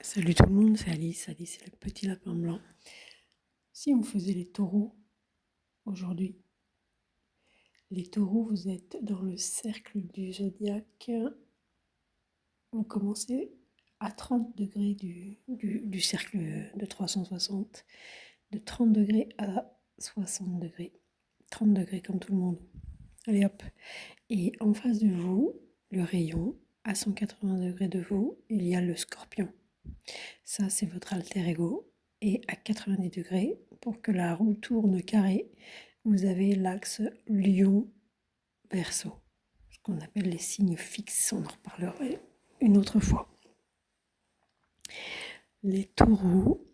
Salut tout le monde, c'est Alice. Alice, c'est le petit lapin blanc. Si on faisait les taureaux aujourd'hui, les taureaux, vous êtes dans le cercle du zodiaque. Vous commencez à 30 degrés du cercle de 360, de 30 degrés à 60 degrés. 30 degrés comme tout le monde. Allez hop. Et en face de vous, le rayon, à 180 degrés de vous, il y a le scorpion. Ça, c'est votre alter ego. Et à 90 degrés, pour que la roue tourne carré, vous avez l'axe Lion-Verseau, ce qu'on appelle les signes fixes. On en reparlera une autre fois. Les taureaux,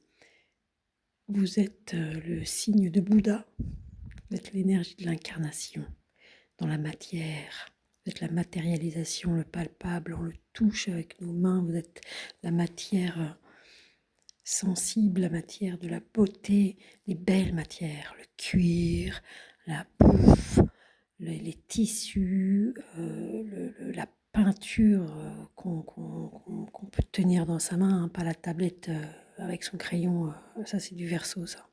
vous êtes le signe de Bouddha. Vous êtes l'énergie de l'incarnation dans la matière. Vous êtes la matérialisation, le palpable. On le touche avec nos mains. Vous êtes la matière sensible, la matière de la beauté, les belles matières, le cuir, la bouffe, les tissus, la peinture qu'on peut tenir dans sa main, hein, pas la tablette avec son crayon, ça c'est du Verseau ça.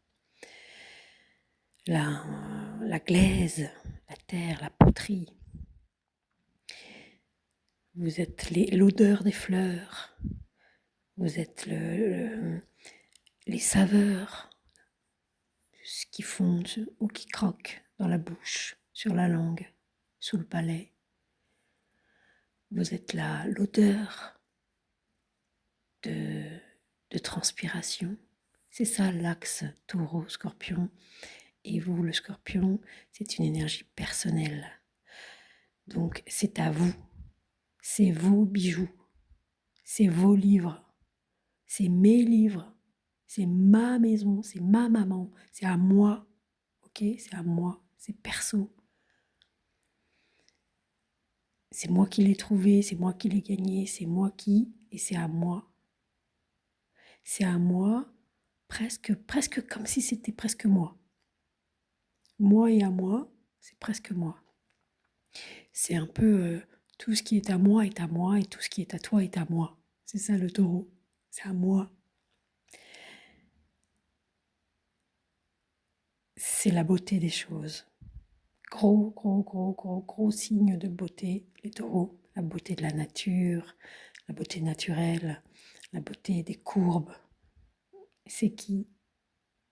La glaise, la terre, la poterie. Vous êtes l'odeur des fleurs, vous êtes les saveurs, ce qui fonde ou qui croque dans la bouche, sur la langue, sous le palais. Vous êtes l'odeur de transpiration. C'est ça l'axe taureau-scorpion. Et vous, le scorpion, c'est une énergie personnelle. Donc c'est à vous, c'est vos bijoux, c'est vos livres, c'est mes livres, c'est ma maison, c'est ma maman, c'est à moi, ok? C'est à moi, c'est perso. C'est moi qui l'ai trouvé, c'est moi qui l'ai gagné, c'est moi qui, et c'est à moi. C'est à moi, presque comme si c'était presque moi. Moi et à moi, c'est presque moi. C'est un peu tout ce qui est à moi est à moi et tout ce qui est à toi est à moi. C'est ça le taureau, c'est à moi. C'est la beauté des choses. Gros signe de beauté, les taureaux. La beauté de la nature, la beauté naturelle, la beauté des courbes. C'est qui?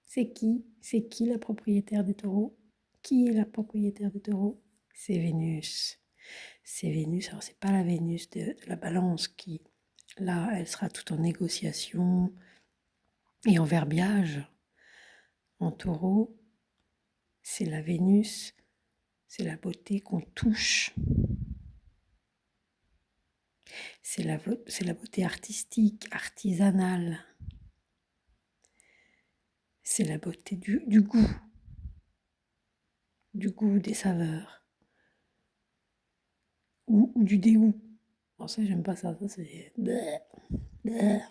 C'est qui? C'est qui la propriétaire des taureaux? Qui est la propriétaire des taureaux? C'est Vénus. C'est Vénus, alors c'est pas la Vénus de la balance qui, là, elle sera tout en négociation et en verbiage. En taureau, c'est la Vénus, c'est la beauté qu'on touche. C'est la beauté artistique, artisanale. C'est la beauté du goût des saveurs. Ou du dégoût. Alors ça, j'aime pas ça. Ça, c'est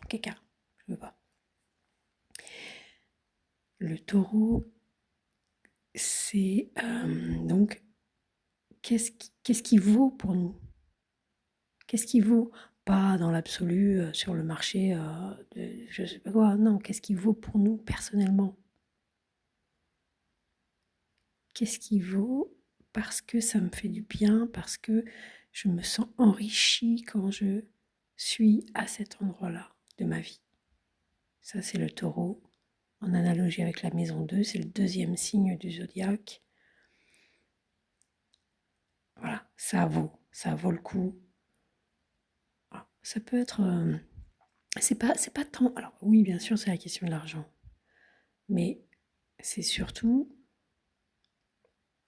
caca. Je veux pas. Le taureau, c'est donc qu'est-ce qui vaut pour nous? Qu'est-ce qui vaut? Pas dans l'absolu sur le marché de je sais pas quoi. Non, qu'est-ce qui vaut pour nous personnellement? Qu'est-ce qui vaut parce que ça me fait du bien, parce que je me sens enrichie quand je suis à cet endroit-là de ma vie. Ça, c'est le taureau. En analogie avec la maison 2, c'est le deuxième signe du zodiaque. Voilà, ça vaut le coup. Alors, ça peut être... c'est pas tant... Alors oui, bien sûr, c'est la question de l'argent. Mais c'est surtout...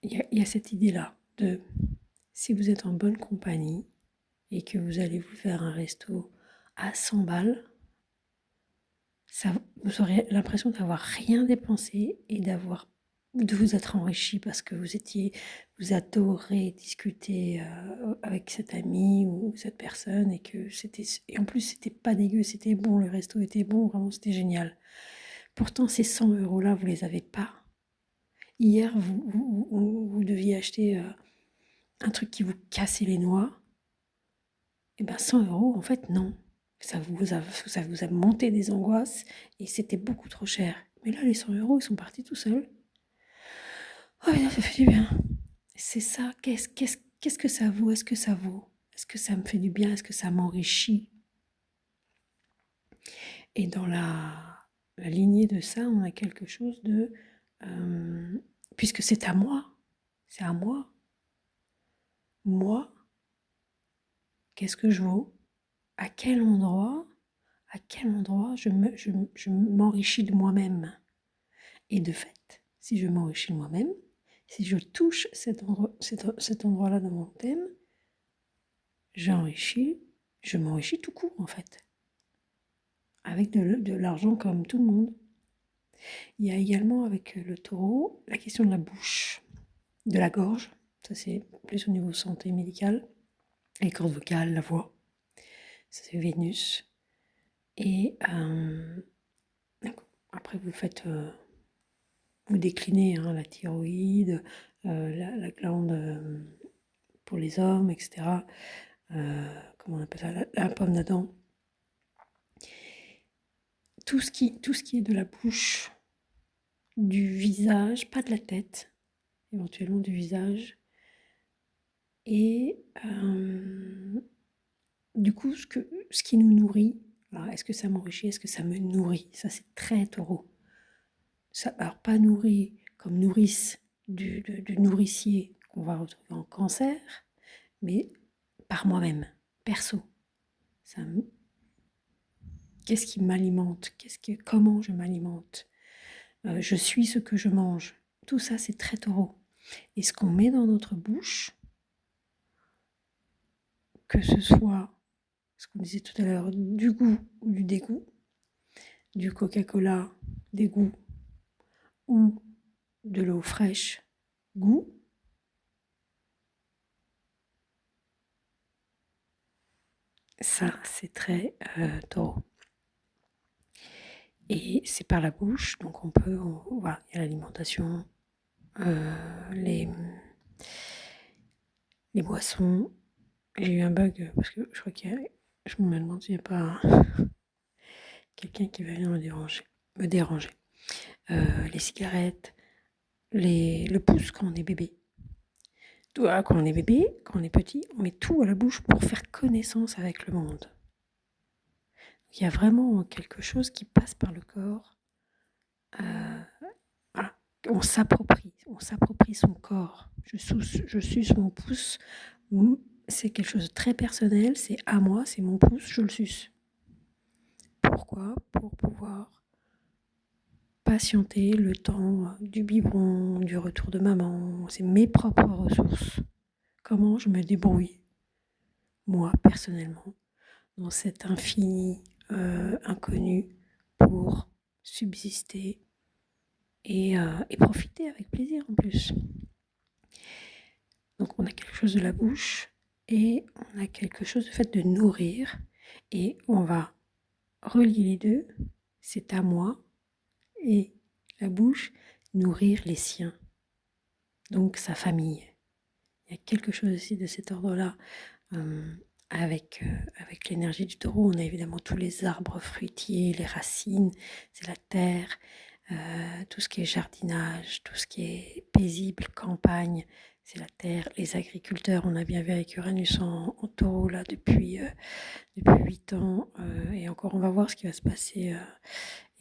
Il y a cette idée-là de... Si vous êtes en bonne compagnie et que vous allez vous faire un resto à 100 balles, ça, vous aurez l'impression d'avoir rien dépensé et de vous être enrichi parce que vous adorez discuter avec cet ami ou cette personne et en plus c'était pas dégueu, c'était bon, le resto était bon, vraiment c'était génial. Pourtant ces 100 euros là, vous les avez pas. Hier, vous deviez acheter un truc qui vous cassait les noix. Et ben 100 euros, en fait, non. Ça vous a monté des angoisses et c'était beaucoup trop cher. Mais là, les 100 € ils sont partis tout seuls. Oh bien, ça fait du bien. C'est ça, qu'est-ce que ça vaut? Est-ce que ça vaut? Est-ce que ça me fait du bien? Est-ce que ça m'enrichit? Et dans la lignée de ça, on a quelque chose de... puisque c'est à moi, moi, qu'est-ce que je vaux? À quel endroit je m'enrichis de moi-même? Et de fait, si je m'enrichis de moi-même, si je touche cet endroit-là dans mon thème, je m'enrichis tout court en fait, avec de l'argent comme tout le monde. Il y a également avec le taureau la question de la bouche, de la gorge, ça c'est plus au niveau santé médicale, les cordes vocales, la voix, ça c'est Vénus. Et après vous déclinez la thyroïde, la glande pour les hommes, etc. Comment on appelle ça, la pomme d'Adam. Tout ce qui est de la bouche, du visage, pas de la tête, éventuellement du visage. Et du coup, ce qui nous nourrit, alors est-ce que ça m'enrichit, est-ce que ça me nourrit? Ça, c'est très taureau. Ça, alors, pas nourri comme nourrice du nourricier qu'on va retrouver en cancer, mais par moi-même, perso. Qu'est-ce qui m'alimente? Comment je m'alimente? Je suis ce que je mange. Tout ça, c'est très taureau. Et ce qu'on met dans notre bouche, que ce soit, ce qu'on disait tout à l'heure, du goût ou du dégoût, du Coca-Cola, dégoût, ou de l'eau fraîche, goût, ça, c'est très taureau. Et c'est par la bouche, donc voilà, il y a l'alimentation, les boissons. J'ai eu un bug parce que je crois je me demande s'il n'y a pas quelqu'un qui va venir me déranger. Les cigarettes, le pouce quand on est bébé. Quand on est bébé, quand on est petit, on met tout à la bouche pour faire connaissance avec le monde. Il y a vraiment quelque chose qui passe par le corps. Voilà. On s'approprie son corps. Je suce mon pouce. C'est quelque chose de très personnel. C'est à moi, c'est mon pouce, je le suce. Pourquoi? Pour pouvoir patienter le temps du biberon, du retour de maman. C'est mes propres ressources. Comment je me débrouille, moi, personnellement, dans cet infini inconnu pour subsister et profiter avec plaisir en plus. Donc on a quelque chose de la bouche et on a quelque chose de fait de nourrir et on va relier les deux. C'est à moi et la bouche nourrir les siens, donc sa famille. Il y a quelque chose aussi de cet ordre-là. Avec l'énergie du taureau, on a évidemment tous les arbres fruitiers, les racines, c'est la terre, tout ce qui est jardinage, tout ce qui est paisible, campagne, c'est la terre. Les agriculteurs, on a bien vu avec Uranus en taureau là depuis 8 ans, et encore on va voir ce qui va se passer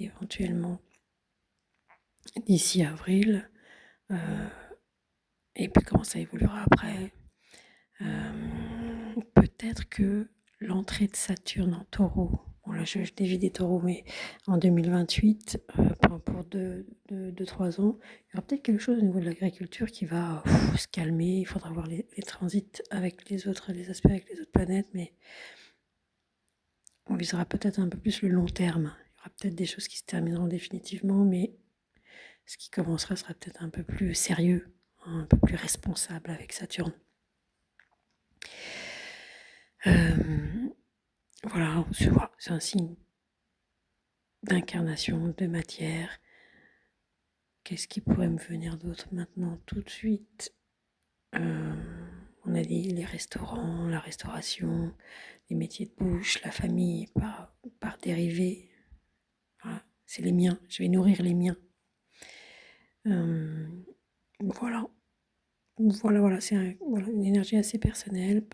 éventuellement d'ici avril, et puis comment ça évoluera après. Peut-être que l'entrée de Saturne en taureau, bon là je dévie des taureaux, mais en 2028, pour 2-3 ans, il y aura peut-être quelque chose au niveau de l'agriculture qui va se calmer. Il faudra voir les transits avec les aspects avec les autres planètes, mais on visera peut-être un peu plus le long terme. Il y aura peut-être des choses qui se termineront définitivement, mais ce qui commencera sera peut-être un peu plus sérieux, un peu plus responsable avec Saturne. Voilà, c'est un signe d'incarnation, de matière. Qu'est-ce qui pourrait me venir d'autre maintenant, tout de suite? On a dit les restaurants, la restauration, les métiers de bouche, la famille par dérivé. Voilà, c'est les miens, je vais nourrir les miens. Voilà, voilà, c'est voilà, une énergie assez personnelle,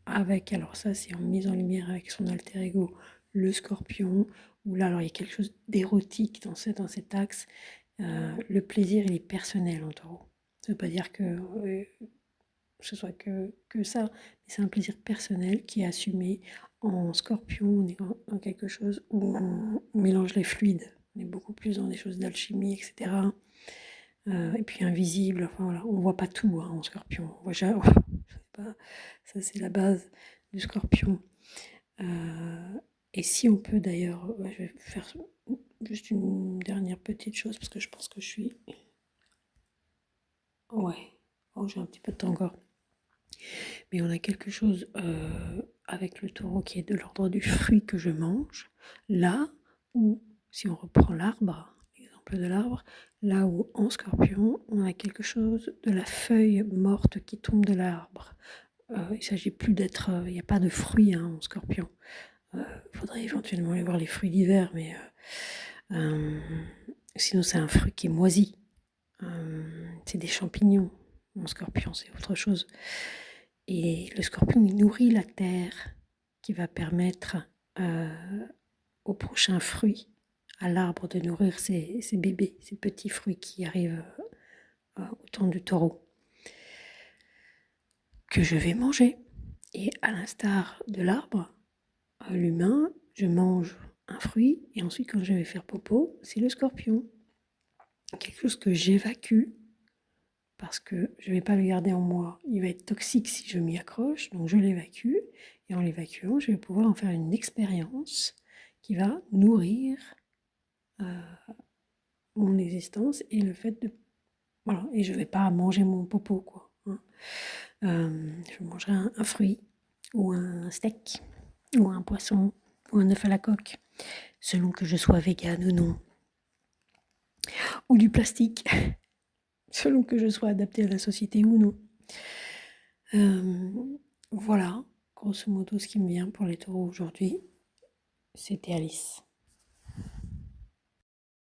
avec, alors ça c'est en mise en lumière avec son alter ego, le scorpion, où là, alors il y a quelque chose d'érotique dans cet axe. Le plaisir, il est personnel en taureau. Ça ne veut pas dire que ce soit que ça, mais c'est un plaisir personnel qui est assumé. En scorpion, on est dans quelque chose où on mélange les fluides. On est beaucoup plus dans des choses d'alchimie, etc. Et puis invisible, enfin voilà, on voit pas tout en scorpion. On voit jamais, ça c'est la base du scorpion. Et si on peut d'ailleurs, je vais faire juste une dernière petite chose parce que je pense que je suis... Ouais, oh j'ai un petit peu de temps encore. Mais on a quelque chose avec le taureau qui est de l'ordre du fruit que je mange. Là où, si on reprend l'arbre, l'exemple de l'arbre, là où en scorpion, on a quelque chose de la feuille morte qui tombe de l'arbre. Il ne s'agit plus d'être... Il n'y a pas de fruits en scorpion. Faudrait éventuellement aller voir les fruits d'hiver, mais sinon c'est un fruit qui est moisi. C'est des champignons. En scorpion, c'est autre chose. Et le scorpion, il nourrit la terre qui va permettre au prochain fruit, à l'arbre, de nourrir ses bébés, ses petits fruits qui arrivent au temps du taureau, que je vais manger. Et à l'instar de l'arbre, l'humain, je mange un fruit et ensuite quand je vais faire popo, c'est le scorpion. Quelque chose que j'évacue parce que je ne vais pas le garder en moi. Il va être toxique si je m'y accroche, donc je l'évacue. Et en l'évacuant, je vais pouvoir en faire une expérience qui va nourrir mon existence et le fait de... Voilà, et je ne vais pas manger mon popo, quoi. Je mangerai un fruit, ou un steak, ou un poisson, ou un œuf à la coque, selon que je sois végane ou non. Ou du plastique, selon que je sois adaptée à la société ou non. Voilà, grosso modo, ce qui me vient pour les taureaux aujourd'hui. C'était Alice.